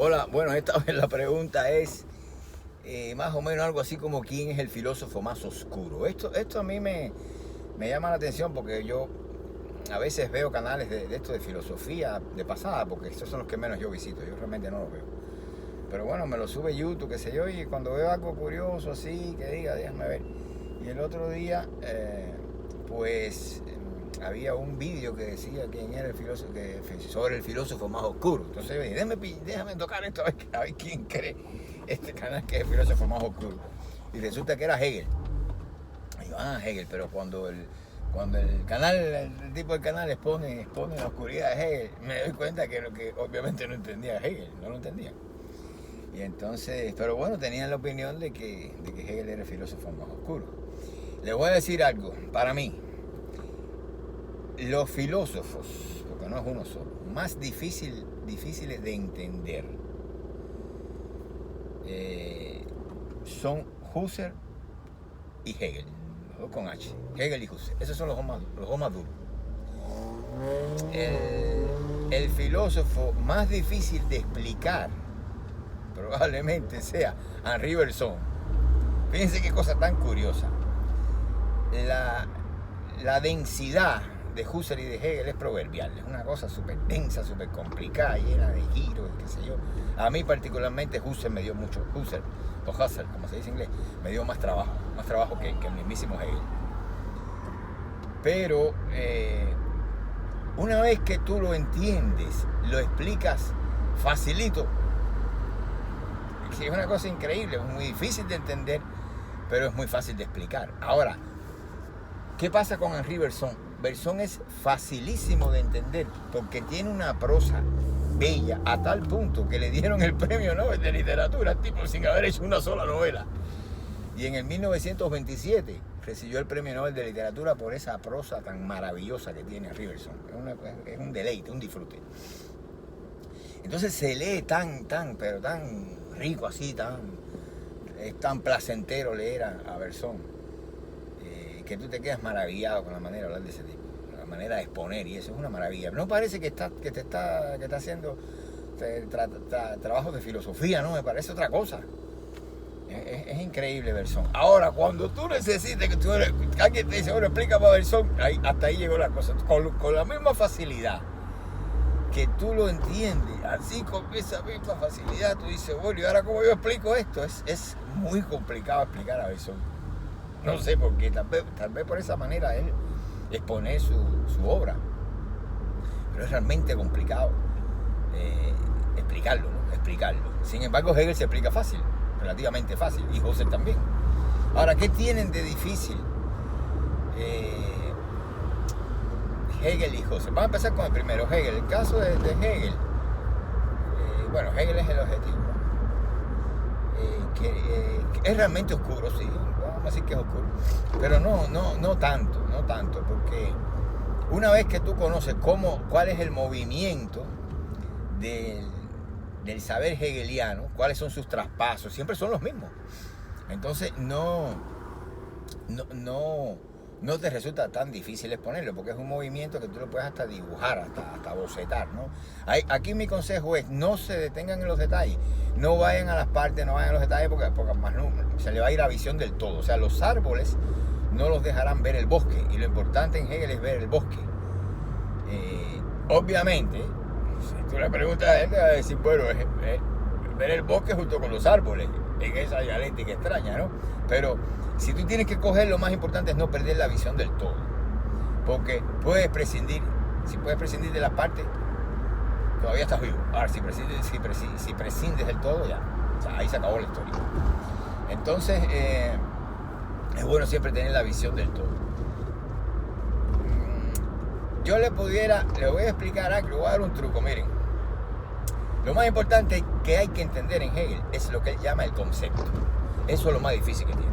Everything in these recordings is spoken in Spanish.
Hola, bueno, esta vez la pregunta es más o menos algo así como quién es el filósofo más oscuro. Esto a mí me llama la atención porque yo a veces veo canales de esto de filosofía de pasada, porque estos son los que menos yo visito, yo realmente no los veo. Pero bueno, me lo sube YouTube, qué sé yo, y cuando veo algo curioso así, que diga, déjame ver. Y el otro día, pues había un vídeo que decía quién era el filósofo, sobre el filósofo más oscuro. Entonces yo dije, déjame tocar esto a ver quién cree este canal que es el filósofo más oscuro. Y resulta que era Hegel. Y yo, Hegel, pero cuando el canal, el tipo del canal expone la oscuridad de Hegel, me doy cuenta que lo que obviamente no entendía Hegel, no lo entendía. Y entonces, pero bueno, tenían la opinión de que Hegel era el filósofo más oscuro. Les voy a decir algo, para mí, los filósofos, porque no es uno solo, más difíciles de entender son Husserl y Hegel, los dos con H, Hegel y Husserl, esos son los dos más duros. El filósofo más difícil de explicar probablemente sea Henri Bergson. Fíjense qué cosa tan curiosa. La densidad de Husserl y de Hegel es proverbial, es una cosa súper densa, súper complicada, llena de giros, qué sé yo. A mí particularmente Husserl me dio mucho, Husserl, o Husserl, como se dice en inglés, me dio más trabajo que el mismísimo Hegel. Pero una vez que tú lo entiendes, lo explicas facilito, es una cosa increíble, es muy difícil de entender, pero es muy fácil de explicar. Ahora, ¿qué pasa con Henri Bergson? Bergson es facilísimo de entender porque tiene una prosa bella a tal punto que le dieron el premio Nobel de literatura al tipo sin haber hecho una sola novela. Y en el 1927 recibió el premio Nobel de literatura por esa prosa tan maravillosa que tiene Henri Bergson. Es un deleite, un disfrute. Entonces se lee pero tan rico así, es tan placentero leer a Bergson, que tú te quedas maravillado con la manera de hablar de ese tipo, la manera de exponer, y eso es una maravilla. No parece que te está haciendo trabajo de filosofía, no, me parece otra cosa. Es increíble Bergson. Ahora, cuando tú necesites que alguien te dice, bueno, explícame a Bergson, hasta ahí llegó la cosa. Con la misma facilidad que tú lo entiendes, así con esa misma facilidad, tú dices, bueno, ¿y ahora cómo yo explico esto? Es muy complicado explicar a Bergson. No sé por qué, tal vez por esa manera él expone su obra. Pero es realmente complicado explicarlo, ¿no? Explicarlo. Sin embargo, Hegel se explica fácil, relativamente fácil, y Husserl también. Ahora, ¿qué tienen de difícil Hegel y Husserl? Vamos a empezar con el primero, Hegel. El caso de Hegel, bueno, Hegel es el objetivo, que es realmente oscuro, sí. Vamos a decir que es oscuro, pero no tanto, porque una vez que tú conoces cuál es el movimiento del saber hegeliano, cuáles son sus traspasos, siempre son los mismos. Entonces no te resulta tan difícil exponerlo, porque es un movimiento que tú lo puedes hasta dibujar, hasta bocetar, ¿no? Aquí mi consejo es, no se detengan en los detalles, no vayan a las partes, no vayan a los detalles, porque más no, se le va a ir la visión del todo. O sea, los árboles no los dejarán ver el bosque, y lo importante en Hegel es ver el bosque. Obviamente, si tú le preguntas a él, te va a decir, bueno, ver el bosque junto con los árboles, en esa dialéctica extraña, ¿no? Pero si tú tienes que coger, lo más importante es no perder la visión del todo, porque puedes prescindir de las partes, todavía estás vivo. Ahora, si prescindes del todo, ya, o sea, ahí se acabó la historia. Entonces, es bueno siempre tener la visión del todo. Yo le voy a explicar algo, le voy a dar un truco, miren. Lo más importante que hay que entender en Hegel es lo que él llama el concepto. Eso es lo más difícil que tiene.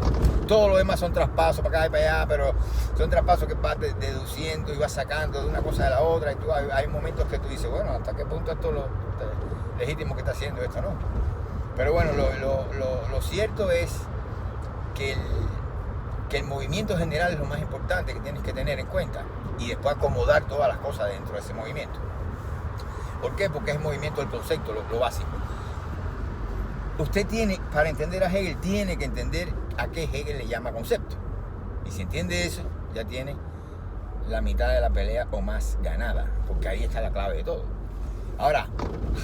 Todo lo demás son traspasos para acá y para allá, pero son traspasos que vas deduciendo y vas sacando de una cosa de la otra. Y hay momentos que tú dices, bueno, ¿hasta qué punto esto es legítimo que está haciendo esto, no? Pero bueno, lo cierto es que el movimiento general es lo más importante que tienes que tener en cuenta, y después acomodar todas las cosas dentro de ese movimiento. ¿Por qué? Porque es el movimiento del concepto, lo básico. usted tiene, para entender a Hegel, tiene que entender a qué Hegel le llama concepto. Y si entiende eso, ya tiene la mitad de la pelea o más ganada, porque ahí está la clave de todo. Ahora,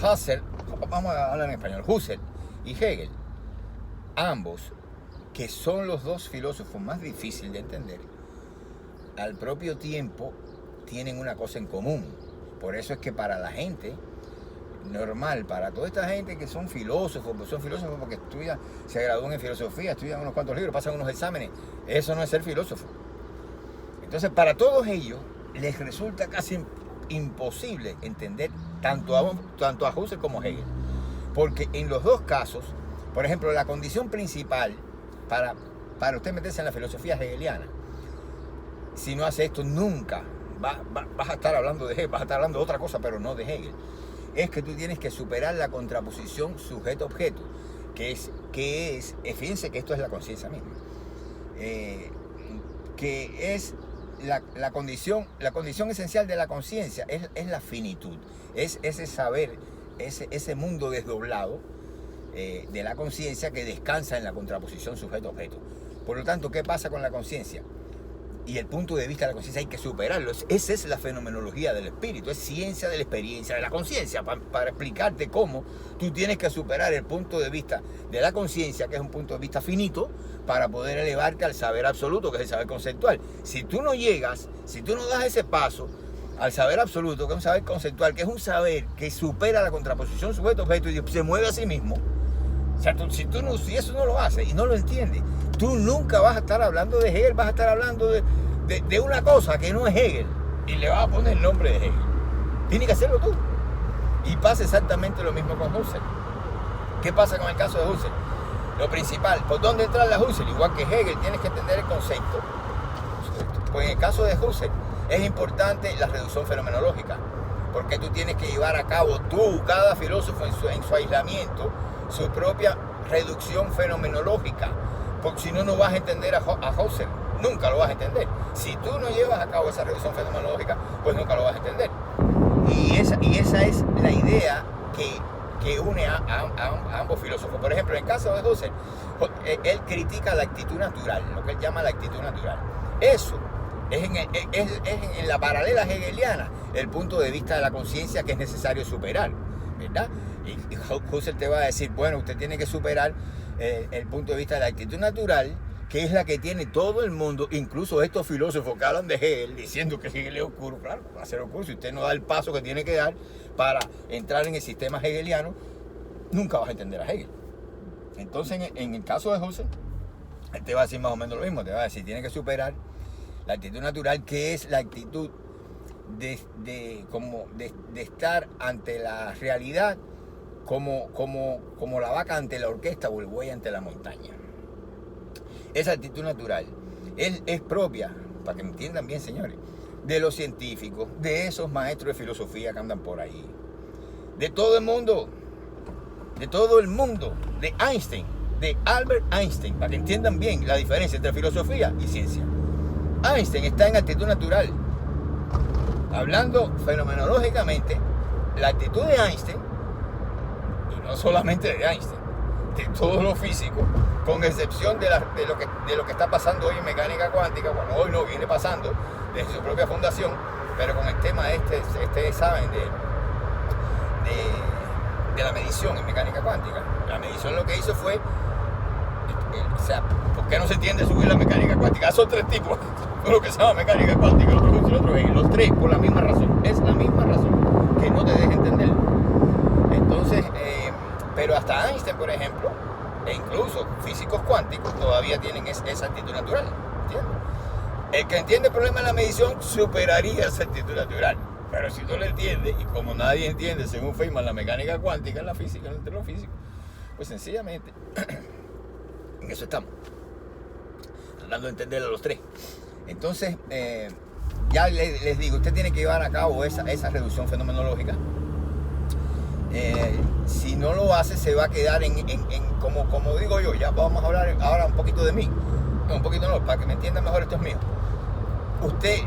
Husserl, vamos a hablar en español, Husserl y Hegel, ambos, que son los dos filósofos más difíciles de entender, al propio tiempo tienen una cosa en común. Por eso es que para la gente normal, para toda esta gente que son filósofos, pues son filósofos porque estudian, se gradúan en filosofía, estudian unos cuantos libros, pasan unos exámenes, eso no es ser filósofo. Entonces, para todos ellos les resulta casi imposible entender tanto a Husserl como a Hegel, porque en los dos casos, por ejemplo, la condición principal para usted meterse en la filosofía hegeliana, si no hace esto, nunca vas a estar hablando de Hegel, vas a estar hablando de otra cosa, pero no de Hegel. Es que tú tienes que superar la contraposición sujeto-objeto, que es, fíjense que esto es la conciencia misma, que es la condición esencial de la conciencia, es la finitud, es ese saber, ese mundo desdoblado de la conciencia que descansa en la contraposición sujeto-objeto. Por lo tanto, ¿qué pasa con la conciencia? Y el punto de vista de la conciencia hay que superarlo. Esa es la fenomenología del espíritu, es ciencia de la experiencia de la conciencia, para explicarte cómo tú tienes que superar el punto de vista de la conciencia, que es un punto de vista finito, para poder elevarte al saber absoluto, que es el saber conceptual. Si tú no llegas, si tú no das ese paso al saber absoluto, que es un saber conceptual, que es un saber que supera la contraposición sujeto-objeto y se mueve a sí mismo, o sea, si eso no lo haces y no lo entiendes, tú nunca vas a estar hablando de Hegel, vas a estar hablando de una cosa que no es Hegel y le vas a poner el nombre de Hegel. Tienes que hacerlo tú. Y pasa exactamente lo mismo con Husserl. ¿Qué pasa con el caso de Husserl? Lo principal, ¿por dónde entrar a Husserl? Igual que Hegel, tienes que entender el concepto. Pues en el caso de Husserl es importante la reducción fenomenológica, porque tú tienes que llevar a cabo cada filósofo en su aislamiento, su propia reducción fenomenológica, porque si no, no vas a entender a Husserl, nunca lo vas a entender. Si tú no llevas a cabo esa reducción fenomenológica, pues nunca lo vas a entender. Y esa es la idea que une a ambos filósofos. Por ejemplo, en el caso de Husserl, él critica la actitud natural, lo que él llama la actitud natural. Eso es en la paralela hegeliana el punto de vista de la conciencia que es necesario superar, ¿verdad? Y Husserl te va a decir, bueno, usted tiene que superar el punto de vista de la actitud natural, que es la que tiene todo el mundo, incluso estos filósofos que hablan de Hegel, diciendo que Hegel es oscuro. Claro, va a ser oscuro. Si usted no da el paso que tiene que dar para entrar en el sistema hegeliano, nunca vas a entender a Hegel. Entonces, en el caso de Husserl, él te va a decir más o menos lo mismo. Te va a decir, tiene que superar la actitud natural, que es la actitud de estar ante la realidad como la vaca ante la orquesta o el buey ante la montaña. Esa actitud natural es propia, para que me entiendan bien, señores, de los científicos, de esos maestros de filosofía que andan por ahí, de todo el mundo, de Einstein, de Albert Einstein, para que entiendan bien la diferencia entre filosofía y ciencia. Einstein está en actitud natural. Hablando fenomenológicamente, la actitud de Einstein, y no solamente de Einstein, de todos los físicos, con excepción de lo que está pasando hoy en mecánica cuántica, bueno, hoy no viene pasando desde su propia fundación, pero con el tema ustedes saben, de la medición en mecánica cuántica. La medición lo que hizo fue, o sea, ¿por qué no se tiende a subir la mecánica cuántica? Son tres tipos, lo que se llama mecánica cuántica, el otro Hegel, los tres por la misma razón, es la misma razón, que no te deja entender. Entonces, pero hasta Einstein, por ejemplo, e incluso físicos cuánticos todavía tienen esa actitud natural, ¿entiendes? El que entiende el problema de la medición superaría esa actitud natural, pero si no lo entiende, y como nadie entiende según Feynman la mecánica cuántica, en la física, entre los físicos, pues sencillamente en eso estamos, tratando de entender a los tres. Entonces, ya les digo, usted tiene que llevar a cabo esa reducción fenomenológica. Si no lo hace, se va a quedar como digo yo. Ya vamos a hablar ahora un poquito de mí, un poquito no, para que me entiendan mejor, esto es mío. Usted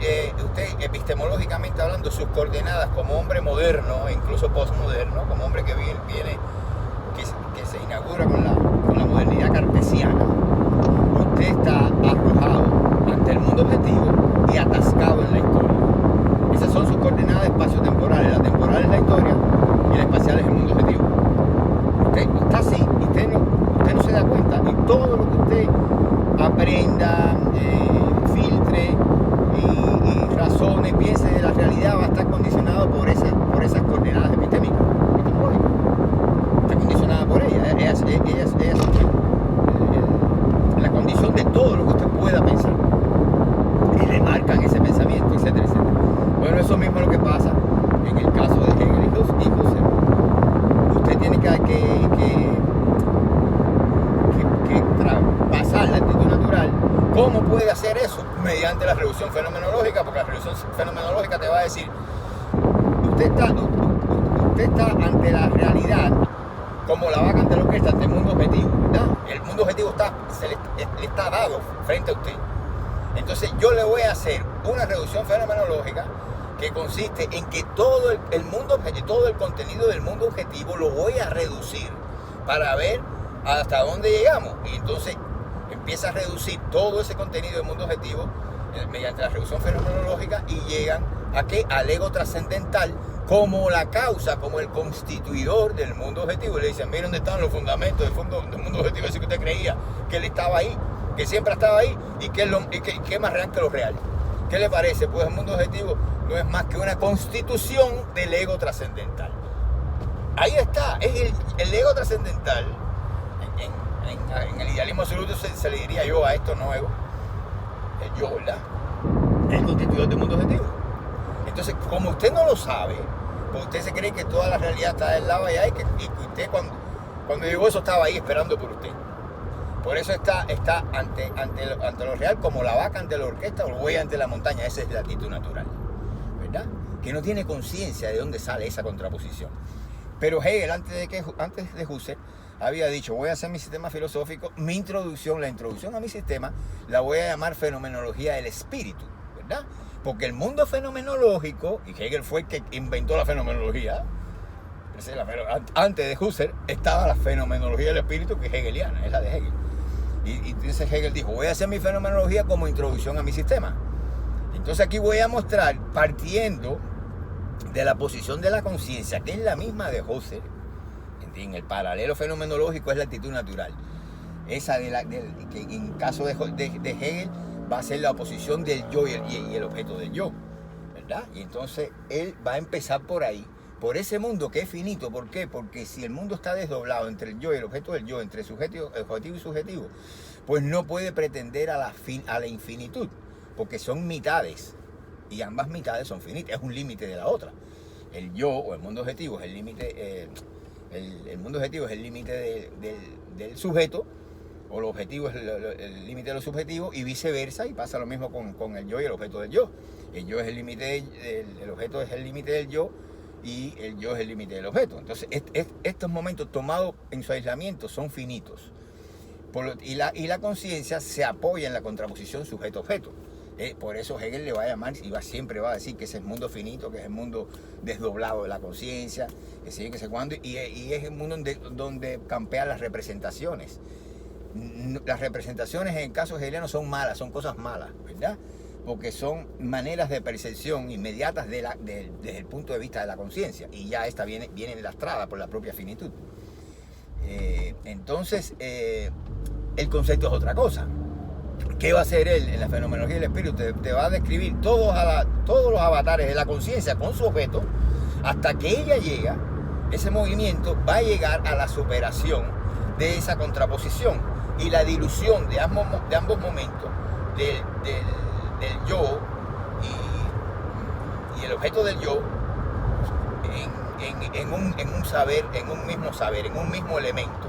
epistemológicamente hablando, sus coordenadas como hombre moderno, incluso postmoderno, como hombre que se inaugura con todo lo que usted aprenda, filtre y razone, piense de la realidad, va a estar condicionado por esas coordenadas epistémicas. Está condicionada por ellas. Ellas la condición de todo lo que usted pueda pensar. Y le marcan ese pensamiento, etcétera, etcétera. Bueno, eso mismo es lo que pasa en el caso de Hegel y Husserl. Usted tiene que traspasar la actitud natural. ¿Cómo puede hacer eso? Mediante la reducción fenomenológica, porque la reducción fenomenológica te va a decir, usted está ante la realidad como la vaca ante la orquesta, ante el mundo objetivo, ¿verdad? El mundo objetivo le está dado frente a usted. Entonces yo le voy a hacer una reducción fenomenológica que consiste en que todo el mundo objetivo, todo el contenido del mundo objetivo lo voy a reducir para ver hasta dónde llegamos. Y entonces empieza a reducir todo ese contenido del mundo objetivo mediante la reducción fenomenológica y llegan ¿a qué? Al ego trascendental como la causa, como el constituidor del mundo objetivo. Y le dicen, miren dónde están los fundamentos del mundo objetivo. Así que usted creía que él estaba ahí, que siempre estaba ahí y que es más real que lo real. ¿Qué le parece? Pues el mundo objetivo no es más que una constitución del ego trascendental. Ahí está, es el ego trascendental. En el idealismo absoluto se le diría yo a esto no ego, el yo, ¿verdad? El constituidor del mundo objetivo. Entonces, como usted no lo sabe, pues usted se cree que toda la realidad está del lado allá y que usted cuando llegó eso estaba ahí esperando por usted. Por eso está ante lo real como la vaca ante la orquesta o el buey ante la montaña. Esa es la actitud natural, ¿verdad? Que no tiene conciencia de dónde sale esa contraposición. Pero Hegel, antes de Husserl, había dicho, voy a hacer mi sistema filosófico, la introducción a mi sistema, la voy a llamar fenomenología del espíritu, ¿verdad? Porque el mundo fenomenológico, y Hegel fue el que inventó la fenomenología, antes de Husserl estaba la fenomenología del espíritu, que es hegeliana, es la de Hegel. Y entonces Hegel dijo, voy a hacer mi fenomenología como introducción a mi sistema. Entonces aquí voy a mostrar, partiendo de la posición de la conciencia, que es la misma de Husserl, en el paralelo fenomenológico es la actitud natural. Esa que en caso de Hegel va a ser la oposición del yo y el objeto del yo, ¿verdad? Y entonces él va a empezar por ahí, por ese mundo que es finito. ¿Por qué? Porque si el mundo está desdoblado entre el yo y el objeto del yo, entre objetivo y subjetivo, pues no puede pretender a la infinitud, porque son mitades, y ambas mitades son finitas, es un límite de la otra. El yo o el mundo objetivo es el límite, el mundo objetivo es el límite del sujeto, o el objetivo es el límite de lo subjetivo, y viceversa, y pasa lo mismo con el yo y el objeto del yo. El yo es el límite, el objeto es el límite del yo, y el yo es el límite del objeto. Entonces, estos momentos tomados en su aislamiento son finitos. Y la conciencia se apoya en la contraposición sujeto-objeto. Por eso Hegel le va a llamar y siempre va a decir que ese es el mundo finito, que es el mundo desdoblado de la conciencia, que sé cuándo, y es el mundo donde campean las representaciones. Las representaciones en el caso hegeliano son malas, son cosas malas, ¿verdad? Porque son maneras de percepción inmediatas desde el punto de vista de la conciencia, y ya esta viene lastrada por la propia finitud. Entonces, el concepto es otra cosa. ¿Qué va a hacer él en la fenomenología del espíritu? Te va a describir todos los avatares de la conciencia con su objeto, hasta que ella llega, ese movimiento va a llegar a la superación de esa contraposición y la dilución de ambos momentos del yo y el objeto del yo en un saber, en un mismo saber, en un mismo elemento.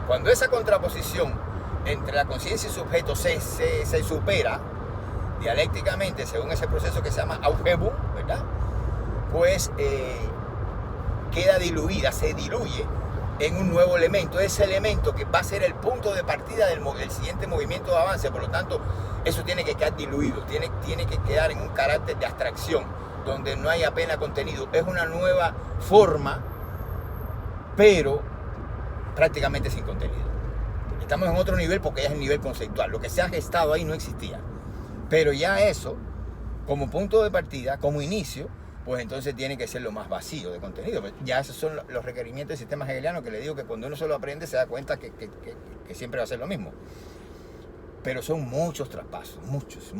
Cuando esa contraposición entre la conciencia y su objeto se supera dialécticamente según ese proceso que se llama Aufhebung, ¿verdad? Pues queda diluida, se diluye en un nuevo elemento, ese elemento que va a ser el punto de partida del siguiente movimiento de avance. Por lo tanto, eso tiene que quedar diluido, tiene que quedar en un carácter de abstracción, donde no hay apenas contenido. Es una nueva forma, pero prácticamente sin contenido. Estamos en otro nivel porque ya es el nivel conceptual. Lo que se ha gestado ahí no existía. Pero ya eso, como punto de partida, como inicio, pues entonces tiene que ser lo más vacío de contenido. Ya esos son los requerimientos del sistema hegeliano, que le digo que cuando uno se lo aprende se da cuenta que siempre va a ser lo mismo. Pero son muchos traspasos, muchos.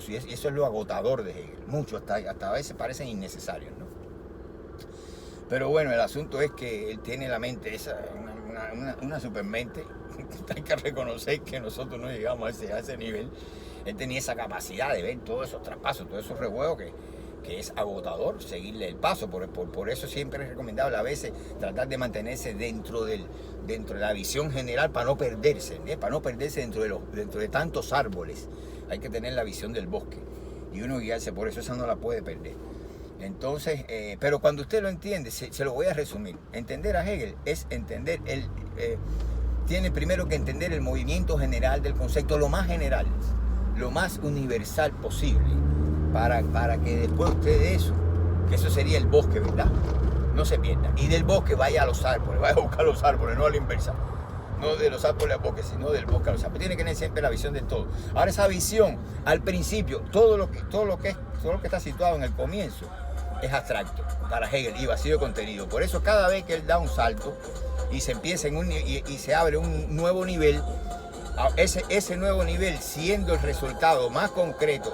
Y eso es lo agotador de Hegel. Muchos, hasta a veces parecen innecesarios, ¿no? Pero bueno, el asunto es que él tiene la mente, una supermente. Hay que reconocer que nosotros no llegamos a ese nivel. Él tenía esa capacidad de ver todos esos traspasos, todos esos revuelos que es agotador seguirle el paso. Por eso siempre es recomendable a veces tratar de mantenerse dentro de la visión general para no perderse, dentro de tantos árboles. Hay que tener la visión del bosque y uno guiarse por eso, esa no la puede perder. Entonces, pero cuando usted lo entiende, se lo voy a resumir. Entender a Hegel es entender, tiene primero que entender el movimiento general del concepto, lo más general, lo más universal posible, para que después usted de eso, que eso sería el bosque, ¿verdad?, no se pierda. Y del bosque vaya a los árboles, vaya a buscar los árboles, no a la inversa. No de los árboles al bosque, sino del bosque a los árboles. Tiene que tener siempre la visión de todo. Ahora esa visión, al principio, todo lo que está situado en el comienzo es abstracto para Hegel y vacío de contenido. Por eso cada vez que él da un salto y se empieza y se abre un nuevo nivel, ese nuevo nivel siendo el resultado más concreto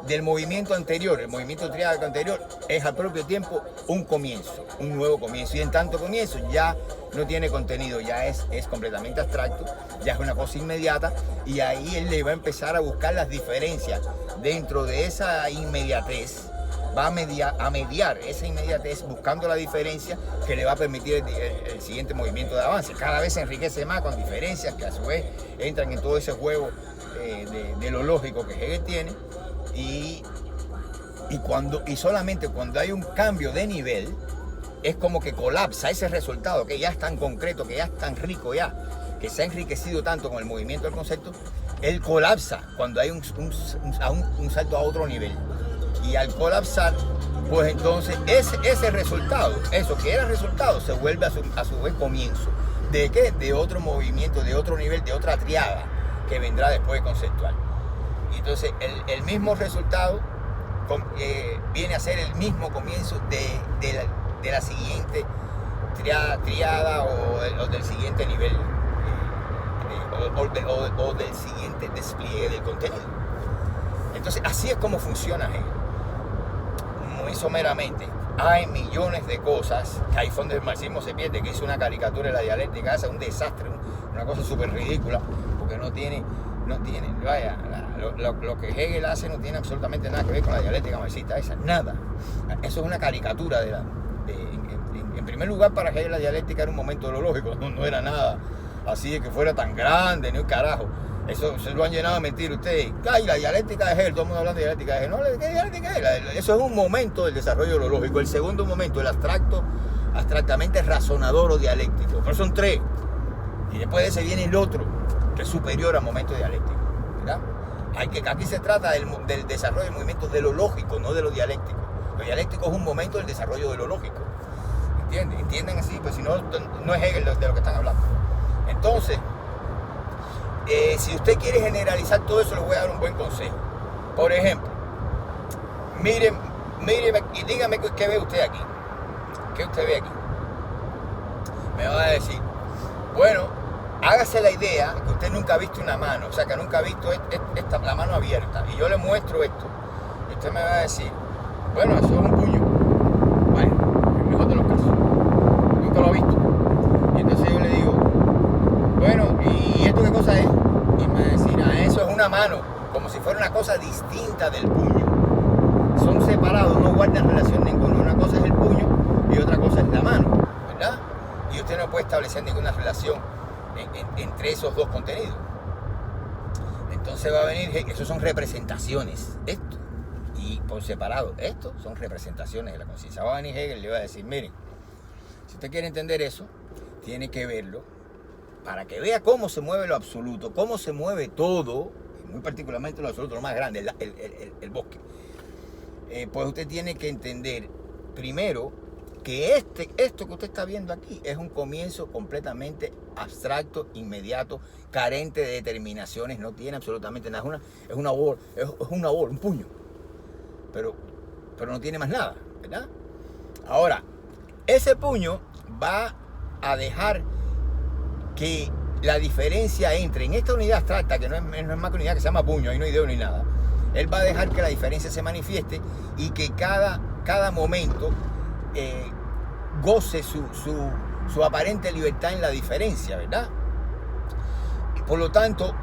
del movimiento anterior, el movimiento triádico anterior, es al propio tiempo un comienzo, un nuevo comienzo. Y en tanto comienzo ya no tiene contenido, ya es completamente abstracto, ya es una cosa inmediata, y ahí él le va a empezar a buscar las diferencias dentro de esa inmediatez. Va a mediar esa inmediatez buscando la diferencia que le va a permitir el siguiente movimiento de avance. Cada vez se enriquece más con diferencias que a su vez entran en todo ese juego de lo lógico que Hegel tiene. Y solamente cuando hay un cambio de nivel es como que colapsa ese resultado que ya es tan concreto, que ya es tan rico, que se ha enriquecido tanto con el movimiento del concepto. Él colapsa cuando hay un salto a otro nivel. Y al colapsar, pues entonces ese resultado, eso que era resultado, se vuelve a su vez comienzo. ¿De qué? De otro movimiento, de otro nivel, de otra triada que vendrá después conceptual. Y entonces el mismo resultado viene a ser el mismo comienzo de la siguiente triada o del siguiente nivel o del siguiente despliegue del contenido. Entonces así es como funciona Hegel. Muy someramente, hay millones de cosas que ahí fue donde el marxismo se pierde, que hizo una caricatura de la dialéctica, es un desastre, una cosa súper ridícula, porque no tiene, vaya, lo que Hegel hace no tiene absolutamente nada que ver con la dialéctica marxista, nada. Eso es una caricatura en primer lugar, para Hegel la dialéctica era un momento de lo lógico, no era nada así de que fuera tan grande, ni un carajo. Eso se lo han llenado de mentir ustedes. Ay, la dialéctica de Hegel, todo el mundo hablando de dialéctica de Hegel. No, ¿qué dialética de Hegel? Eso es un momento del desarrollo de lo lógico. El segundo momento, el abstractamente razonador o dialéctico. Pero son tres. Y después de ese viene el otro, que es superior al momento dialéctico. ¿Verdad? Aquí se trata del desarrollo de movimientos de lo lógico, no de lo dialéctico. Lo dialéctico es un momento del desarrollo de lo lógico. ¿Entienden? ¿Entienden así? Pues si no, no es Hegel de lo que están hablando. Entonces, si usted quiere generalizar todo eso, les voy a dar un buen consejo. Por ejemplo, mire y dígame qué ve usted aquí. ¿Qué usted ve aquí? Me va a decir, bueno, hágase la idea que usted nunca ha visto una mano, o sea, que nunca ha visto la mano abierta. Y yo le muestro esto. Y usted me va a decir, bueno, eso es un puño. Bueno, en el mejor de los casos. Nunca lo ha visto. Y entonces yo le digo, bueno, ¿y esto qué cosa es? Y me va a decir, eso es una mano, como si fuera una cosa distinta del puño. Son separados, no guardan relación ninguna. Una cosa es el puño y otra cosa es la mano, ¿verdad? Y usted no puede establecer ninguna relación entre esos dos contenidos. Entonces va a venir, esos son representaciones, esto. Y por separado, esto son representaciones de la conciencia. Va a venir Hegel y le va a decir, miren, si usted quiere entender eso, tiene que verlo para que vea cómo se mueve lo absoluto, cómo se mueve todo, muy particularmente lo absoluto, lo más grande, el bosque. Pues usted tiene que entender primero que esto que usted está viendo aquí es un comienzo completamente abstracto, inmediato, carente de determinaciones, no tiene absolutamente nada, es una bola, un puño. Pero pero no tiene más nada, ¿verdad? Ahora, ese puño va a dejar que la diferencia entre en esta unidad abstracta, que no es más que unidad, que se llama puño, ahí no hay dedo ni nada. Él va a dejar que la diferencia se manifieste y que cada momento goce su aparente libertad en la diferencia, ¿verdad? Y por lo tanto,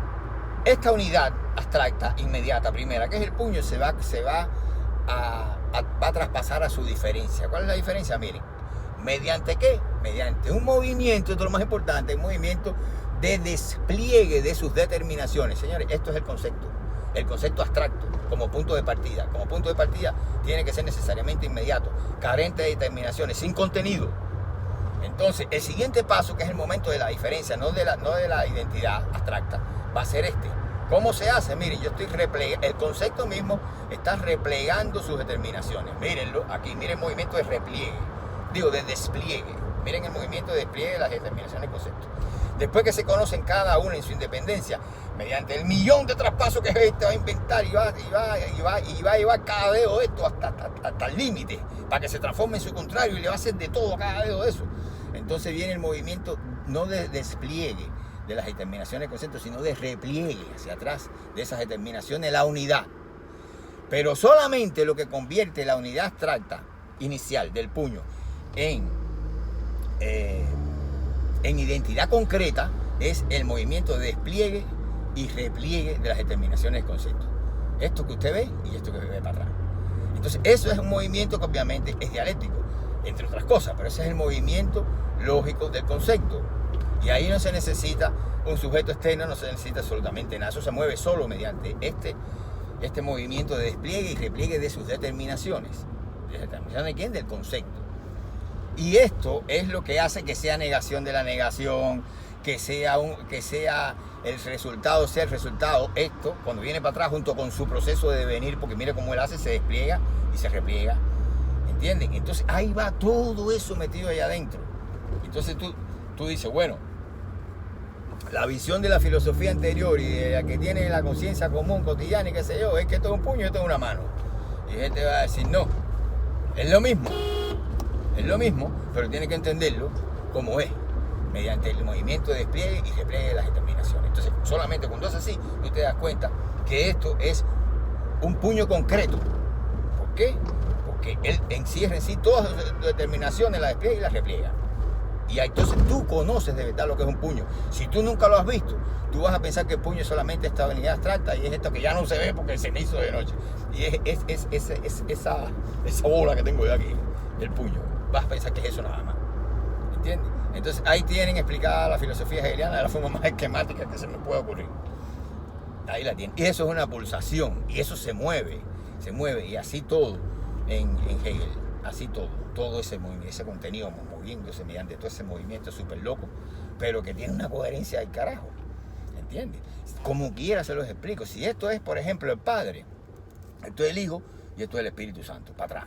esta unidad abstracta inmediata primera, que es el puño, se va a traspasar a su diferencia. ¿Cuál es la diferencia? Miren, ¿mediante qué? Mediante un movimiento, esto es lo más importante, un movimiento de despliegue de sus determinaciones. Señores, esto es el concepto abstracto como punto de partida. Como punto de partida tiene que ser necesariamente inmediato, carente de determinaciones, sin contenido. Entonces, el siguiente paso, que es el momento de la diferencia, no de la identidad abstracta, va a ser este. ¿Cómo se hace? Miren, yo estoy replegando, el concepto mismo está replegando sus determinaciones. Mírenlo aquí, miren el movimiento de repliegue, de despliegue. Miren el movimiento de despliegue de las determinaciones del concepto. Después que se conocen cada una en su independencia, mediante el millón de traspasos que este va a inventar y va a llevar cada dedo de esto hasta el límite, para que se transforme en su contrario y le va a hacer de todo a cada dedo de eso. Entonces viene el movimiento no de despliegue de las determinaciones del concepto, sino de repliegue hacia atrás de esas determinaciones, la unidad. Pero solamente lo que convierte la unidad abstracta inicial del puño en identidad concreta es el movimiento de despliegue y repliegue de las determinaciones del concepto. Esto que usted ve y esto que ve para atrás. Entonces, eso es un movimiento que obviamente es dialéctico, entre otras cosas, pero ese es el movimiento lógico del concepto. Y ahí no se necesita un sujeto externo, no se necesita absolutamente nada. Eso se mueve solo mediante este movimiento de despliegue y repliegue de sus determinaciones. ¿De determinación de quién? Del concepto. Y esto es lo que hace que sea negación de la negación, que sea el resultado, esto, cuando viene para atrás junto con su proceso de devenir, porque mire cómo él hace, se despliega y se repliega. ¿Entienden? Entonces ahí va todo eso metido allá adentro. Entonces tú dices, bueno, la visión de la filosofía anterior y de la que tiene la conciencia común, cotidiana y qué sé yo, es que esto es un puño y esto es una mano. Y gente va a decir, no, es lo mismo, pero tiene que entenderlo como es, mediante el movimiento de despliegue y repliegue de las determinaciones. Entonces, solamente cuando es así, tú te das cuenta que esto es un puño concreto. ¿Por qué? Porque él encierra en sí todas las determinaciones, la despliega y la repliega. Y entonces tú conoces de verdad lo que es un puño. Si tú nunca lo has visto, tú vas a pensar que el puño es solamente esta unidad abstracta y es esto que ya no se ve porque se me hizo de noche. Y es esa bola que tengo yo aquí, el puño. Vas a pensar que es eso nada más. ¿Entiendes? Entonces ahí tienen explicada la filosofía hegeliana de la forma más esquemática que se me puede ocurrir. Ahí la tienen. Y eso es una pulsación. Y eso se mueve. Y así todo en Hegel. Así todo ese movimiento, ese contenido moviéndose mediante todo ese movimiento súper loco, pero que tiene una coherencia del carajo. ¿Entiendes? Como quiera se los explico. Si esto es, por ejemplo, el Padre, esto es el Hijo y esto es el Espíritu Santo, para atrás,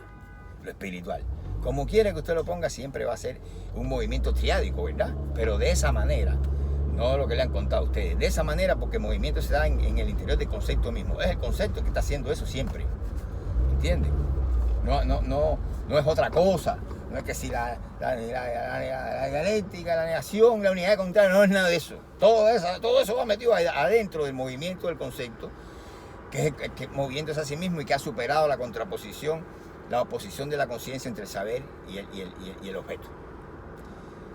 lo espiritual. Como quiera que usted lo ponga, siempre va a ser un movimiento triádico, ¿verdad? Pero de esa manera, no lo que le han contado a ustedes, de esa manera, porque el movimiento se da en el interior del concepto mismo. Es el concepto que está haciendo eso siempre. ¿Entiendes? No es otra cosa. No es que si la dialéctica, la negación, la unidad contraria, no es nada de eso. Todo eso va metido adentro del movimiento del concepto, que moviéndose a sí mismo y que ha superado la contraposición, la oposición de la conciencia entre el saber y el objeto.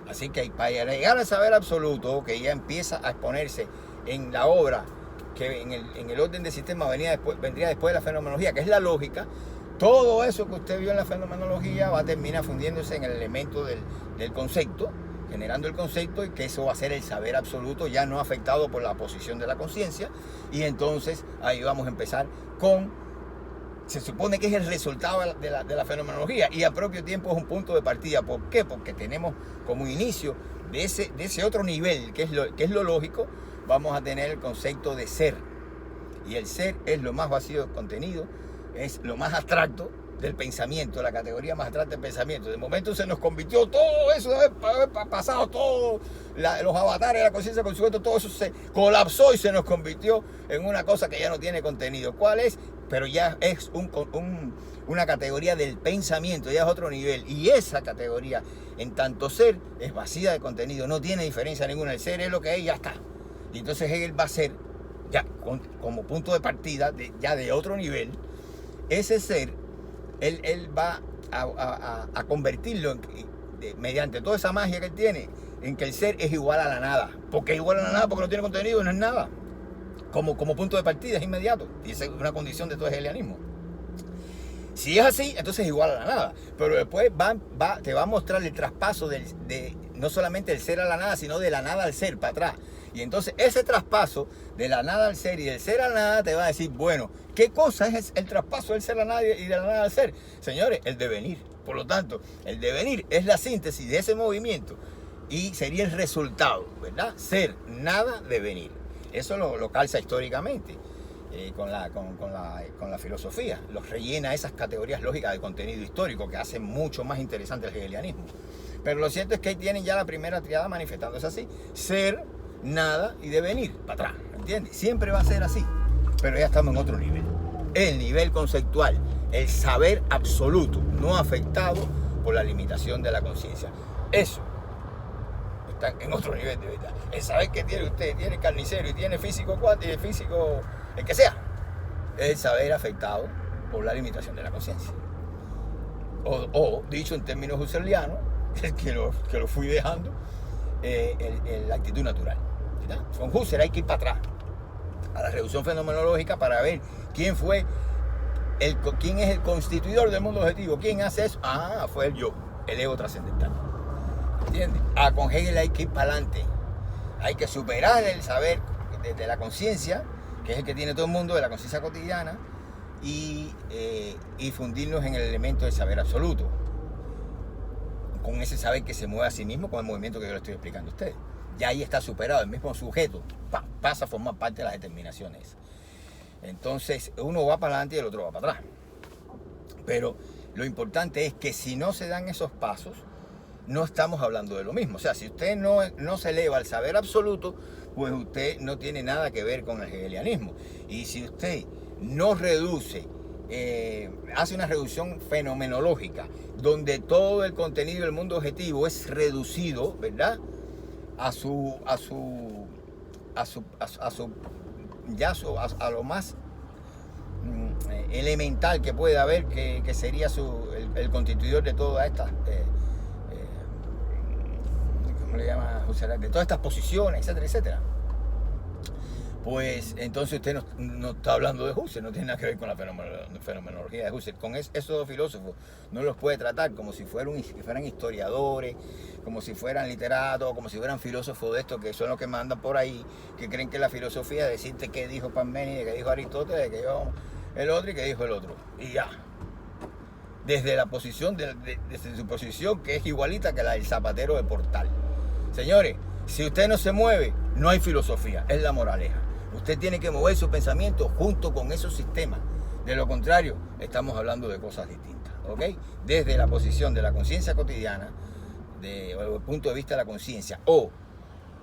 Así que para llegar al saber absoluto, que ya empieza a exponerse en la obra, que en el orden del sistema vendría después de la fenomenología, que es la lógica, todo eso que usted vio en la fenomenología va a terminar fundiéndose en el elemento del concepto, generando el concepto, y que eso va a ser el saber absoluto, ya no afectado por la posición de la conciencia. Y entonces ahí vamos a empezar se supone que es el resultado de la fenomenología, y al propio tiempo es un punto de partida. ¿Por qué? Porque tenemos como inicio de ese otro nivel, que es lo lógico, vamos a tener el concepto de ser. Y el ser es lo más vacío de contenido, es lo más abstracto del pensamiento, la categoría más abstracta del pensamiento. De momento se nos convirtió todo eso, de haber pasado todos los avatares de la conciencia con sujeto, todo eso se colapsó y se nos convirtió en una cosa que ya no tiene contenido. ¿Cuál es? pero ya es una categoría del pensamiento, ya es otro nivel. Y esa categoría, en tanto ser, es vacía de contenido, no tiene diferencia ninguna. El ser es lo que es y ya está. Y entonces Hegel va a ser, ya como punto de partida, ya de otro nivel, ese ser, él va a convertirlo mediante toda esa magia que él tiene, en que el ser es igual a la nada. ¿Por qué es igual a la nada? Porque no tiene contenido, no es nada. Como punto de partida, es inmediato. Y esa es una condición de todo el hegelianismo. Si es así, entonces es igual a la nada. Pero después te va a mostrar el traspaso de no solamente del ser a la nada, sino de la nada al ser, para atrás. Y entonces ese traspaso de la nada al ser y del ser a la nada te va a decir, bueno, ¿qué cosa es el traspaso del ser a la nada y de la nada al ser? Señores, el devenir. Por lo tanto, el devenir es la síntesis de ese movimiento y sería el resultado, ¿verdad? Ser, nada, devenir. Eso lo calza históricamente con la filosofía. Los rellena esas categorías lógicas de contenido histórico que hacen mucho más interesante el hegelianismo. Pero lo cierto es que ahí tienen ya la primera triada manifestándose así. Ser, nada y devenir, para atrás, ¿entiendes? Siempre va a ser así, pero ya estamos en otro nivel. El nivel conceptual, el saber absoluto, no afectado por la limitación de la conciencia. Eso está en otro nivel de verdad. El saber que tiene usted, tiene carnicero y tiene físico cuántico, físico, el que sea, es el saber afectado por la limitación de la conciencia. O dicho en términos husserlianos, que lo fui dejando, la actitud natural. ¿Verdad? Con Husserl hay que ir para atrás a la reducción fenomenológica para ver quién es el constituidor del mundo objetivo. ¿Quién hace eso? Fue el yo, el ego trascendental. ¿Entiendes? Con Hegel hay que ir para adelante. Hay que superar el saber de la conciencia, que es el que tiene todo el mundo, de la conciencia cotidiana, y fundirnos en el elemento del saber absoluto. Con ese saber que se mueve a sí mismo con el movimiento que yo le estoy explicando a ustedes. Ya ahí está superado, el mismo sujeto pasa a formar parte de las determinaciones. Entonces uno va para adelante y el otro va para atrás. Pero lo importante es que si no se dan esos pasos, no estamos hablando de lo mismo. O sea, si usted no se eleva al saber absoluto, pues usted no tiene nada que ver con el hegelianismo. Y si usted no reduce, hace una reducción fenomenológica, donde todo el contenido del mundo objetivo es reducido, ¿verdad?, a lo más elemental que puede haber, que sería el constituidor de todas estas ¿cómo le llama? De todas estas posiciones, etcétera, etcétera. Pues entonces usted no está hablando de Husserl, no tiene nada que ver con la fenomenología de Husserl. Con esos dos filósofos no los puede tratar como si fueran historiadores, como si fueran literatos, como si fueran filósofos de estos que son los que mandan por ahí, que creen que la filosofía es decirte qué dijo Parménides, qué dijo Aristóteles, qué dijo el otro y qué dijo el otro. Y ya. Desde la posición, desde su posición, que es igualita que la del zapatero de Portal. Señores, si usted no se mueve, no hay filosofía, es la moraleja. Usted tiene que mover su pensamiento junto con esos sistemas. De lo contrario, estamos hablando de cosas distintas, ¿ok? Desde la posición de la conciencia cotidiana, o el punto de vista de la conciencia, o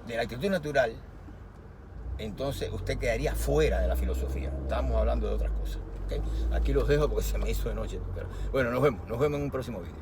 de la actitud natural, entonces usted quedaría fuera de la filosofía. Estamos hablando de otras cosas, ¿ok? Aquí los dejo porque se me hizo de noche. Pero, bueno, nos vemos en un próximo video.